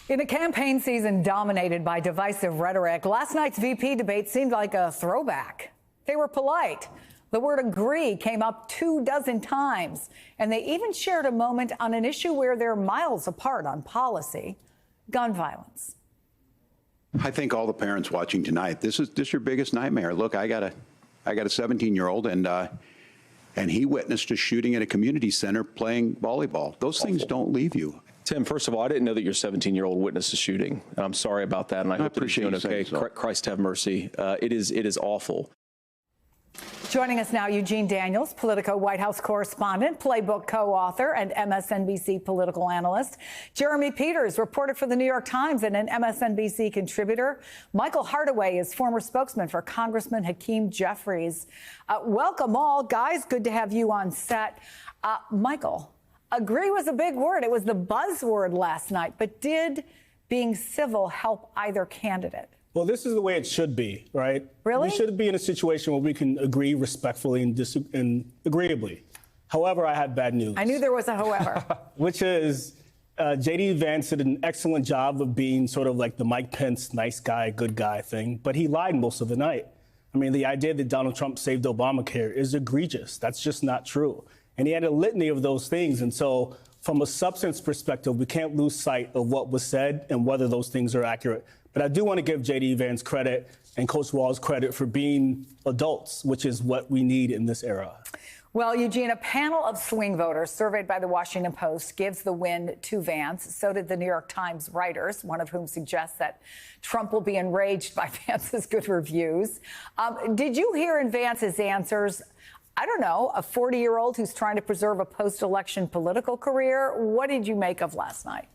In a campaign season dominated by divisive rhetoric, last night's VP debate seemed like a throwback. They were polite. The word agree came up 24 times, and they even shared a moment on an issue where they're miles apart on policy, gun violence. I think all the parents watching tonight, this is your biggest nightmare. Look, I got a 17-year-old, and he witnessed a shooting at a community center playing volleyball. Those things don't leave you. Tim, first of all, I didn't know that your 17-year-old witnessed a shooting. And I'm sorry about that, and I hope that he's doing okay. So. Christ have mercy. It is awful. Joining us now, Eugene Daniels, Politico White House correspondent, Playbook co-author, and MSNBC political analyst. Jeremy Peters, reporter for the New York Times and an MSNBC contributor. Michael Hardaway is former spokesman for Congressman Hakeem Jeffries. Welcome all. Guys, good to have you on set. Michael, agree was a big word. It was the buzzword last night. But did being civil help either candidate? Well, this is the way it should be, right? Really? We should be in a situation where we can agree respectfully and agreeably. However, I had bad news. I knew there was a however. Which is J.D. Vance did an excellent job of being sort of like the Mike Pence nice guy, good guy thing, but he lied most of the night. I mean, the idea that Donald Trump saved Obamacare is egregious. That's just not true. And he had a litany of those things. And so from a substance perspective, we can't lose sight of what was said and whether those things are accurate. But I do want to give J.D. Vance credit and Coach Walz credit for being adults, which is what we need in this era. Well, Eugene, a panel of swing voters surveyed by the Washington Post gives the win to Vance. So did the New York Times writers, one of whom suggests that Trump will be enraged by Vance's good reviews. Did you hear in Vance's answers, I don't know, a 40-year-old who's trying to preserve a post-election political career? What did you make of last night?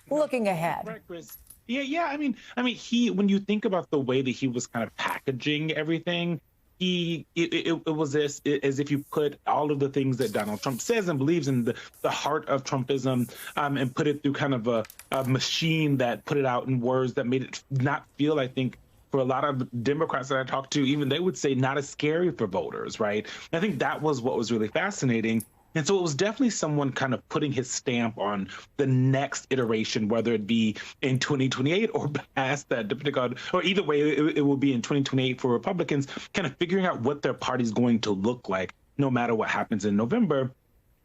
Looking ahead. Right, Chris. Yeah. I mean, when you think about the way that he was kind of packaging everything, it was as if you put all of the things that Donald Trump says and believes in the heart of Trumpism, and put it through kind of a machine that put it out in words that made it not feel, I think, for a lot of Democrats that I talked to, even they would say not as scary for voters, right? I think that was what was really fascinating. And so it was definitely someone kind of putting his stamp on the next iteration, whether it be in 2028 or past that, depending on, or either way, it will be in 2028 for Republicans, kind of figuring out what their party's going to look like, no matter what happens in November.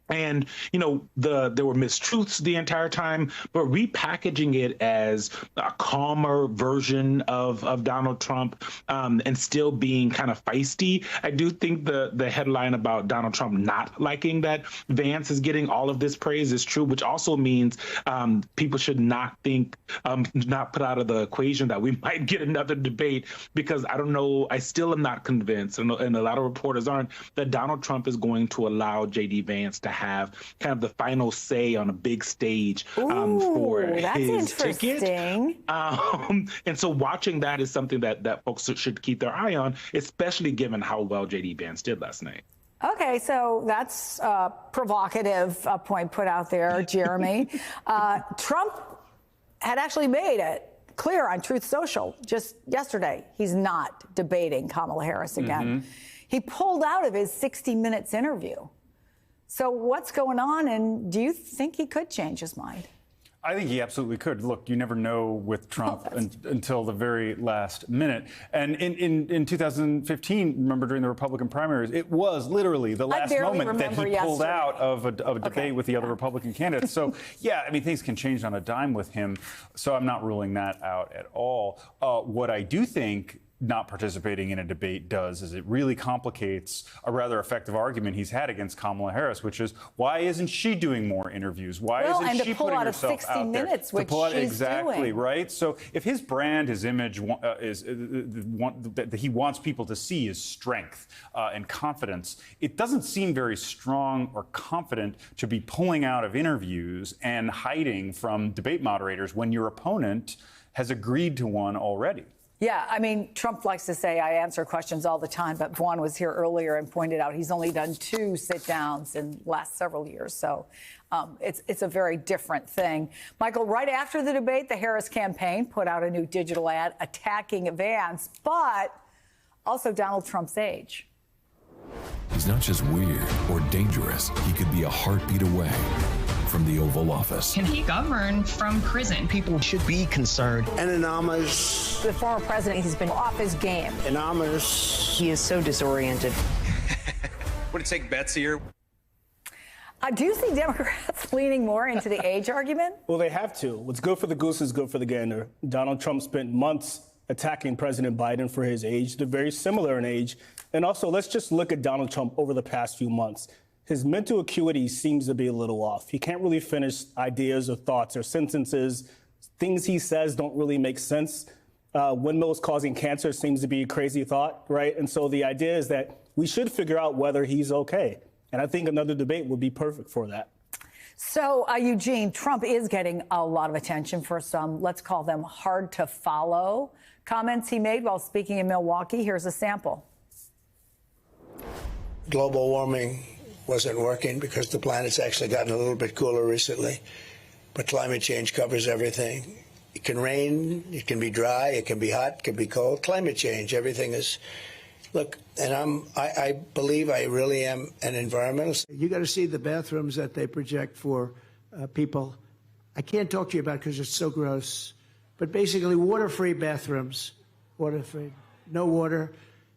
And, you know, there were mistruths the entire time, but repackaging it as a calmer version of Donald Trump, and still being kind of feisty. I do think the headline about Donald Trump not liking that Vance is getting all of this praise is true, which also means people should not put out of the equation that we might get another debate, because I don't know, I still am not convinced, and a lot of reporters aren't, that Donald Trump is going to allow J.D. Vance to have kind of the final say on a big stage for his ticket. And so watching that is something that folks should keep their eye on, especially given how well J.D. Vance did last night. Okay, so that's a provocative point put out there, Jeremy. Trump had actually made it clear on Truth Social just yesterday he's not debating Kamala Harris again. Mm-hmm. He pulled out of his 60 Minutes interview. So what's going on, and do you think he could change his mind? I think he absolutely could. Look, you never know with Trump until the very last minute. And in 2015, remember during the Republican primaries, it was literally the last moment that he pulled out of a debate with the other Republican candidates. So, yeah, I mean, things can change on a dime with him. So I'm not ruling that out at all. What I do think not participating in a debate does is it really complicates a rather effective argument he's had against Kamala Harris, which is, why isn't she doing more interviews? Why isn't she putting herself out there? Which she's exactly doing. Right. So if his brand, his image that he wants people to see is strength and confidence, it doesn't seem very strong or confident to be pulling out of interviews and hiding from debate moderators when your opponent has agreed to one already. Yeah, I mean, Trump likes to say I answer questions all the time, but Vaughn was here earlier and pointed out he's only done 2 sit-downs in the last several years. So it's a very different thing. Michael, right after the debate, the Harris campaign put out a new digital ad attacking Vance, but also Donald Trump's age. He's not just weird or dangerous. He could be a heartbeat away from the Oval Office. Can he govern from prison? People should be concerned. And anonymous. The former president, he's been off his game. Anonymous. He is so disoriented. Would it take Betsy here? Do you see Democrats leaning more into the age argument? Well, they have to. What's good for the goose is good for the gander. Donald Trump spent months attacking President Biden for his age. They're very similar in age. And also, let's just look at Donald Trump over the past few months. His mental acuity seems to be a little off. He can't really finish ideas or thoughts or sentences. Things he says don't really make sense. Windmills causing cancer seems to be a crazy thought, right? And so the idea is that we should figure out whether he's okay. And I think another debate would be perfect for that. So, Eugene, Trump is getting a lot of attention for some, let's call them hard to follow comments he made while speaking in Milwaukee. Here's a sample. Global warming wasn't working because the planet's actually gotten a little bit cooler recently. But climate change covers everything. It can rain, it can be dry, it can be hot, it can be cold. Climate change, everything is. Look, and I believe I really am an environmentalist. You got to see the bathrooms that they project for people. I can't talk to you about it because it's so gross. But basically, water-free bathrooms, water-free, no water.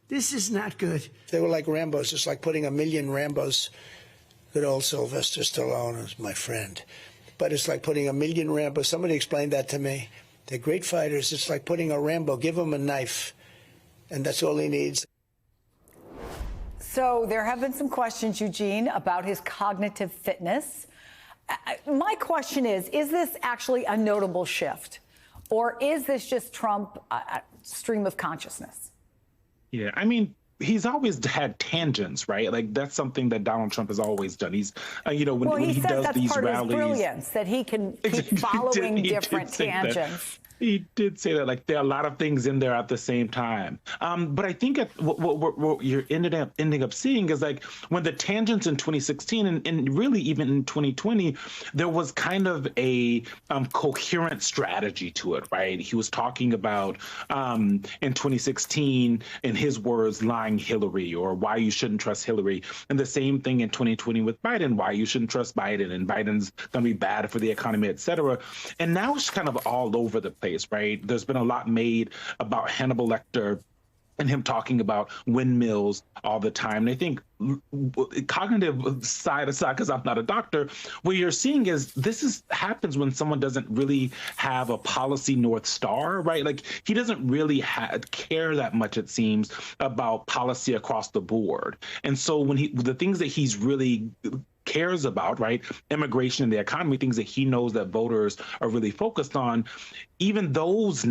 This is not good. They were like Rambos. It's like putting 1,000,000 Rambos. Good old Sylvester Stallone is my friend. But it's like putting 1,000,000 Rambos. Somebody explained that to me. They're great fighters. It's like putting a Rambo. Give him a knife, and that's all he needs. So there have been some questions, Eugene, about his cognitive fitness. My question is this actually a notable shift? Or is this just Trump stream of consciousness? Yeah, I mean, he's always had tangents, right? Like, that's something that Donald Trump has always done. He's, when he does that's these part rallies. Of his brilliance, that he can keep following different tangents. He did say that, like, there are a lot of things in there at the same time. But I think what you're ending up seeing is, like, when the tangents in 2016 and really even in 2020, there was kind of a coherent strategy to it, right? He was talking about in 2016, in his words, lying Hillary, or why you shouldn't trust Hillary. And the same thing in 2020 with Biden, why you shouldn't trust Biden, and Biden's going to be bad for the economy, et cetera. And now it's kind of all over the place. Right? There's been a lot made about Hannibal Lecter and him talking about windmills all the time. And I think cognitive side aside, because I'm not a doctor, what you're seeing is happens when someone doesn't really have a policy North Star, right? Like, he doesn't really care that much, it seems, about policy across the board. And so when the things that he's really cares about, right, immigration and the economy, things that he knows that voters are really focused on, even those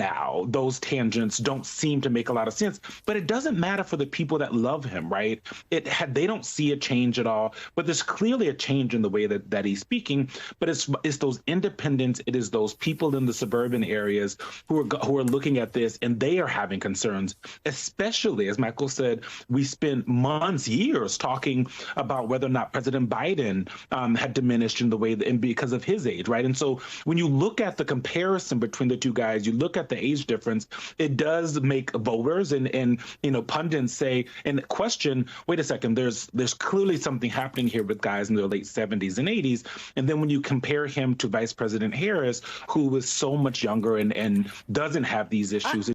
tangents don't seem to make a lot of sense. But it doesn't matter for the people that love him, right? They don't see a change at all. But there's clearly a change in the way that he's speaking. But it's those independents, it is those people in the suburban areas who are looking at this, and they are having concerns. Especially, as Michael said, we spent months, years talking about whether or not President Biden had diminished in the way and because of his age, right? And so when you look at the comparison between the two guys, you look at the age difference, it does make voters and pundits say and question, wait a second, there's clearly something happening here with guys in their late 70s and 80s. And then when you compare him to Vice President Harris, who was so much younger and doesn't have these issues,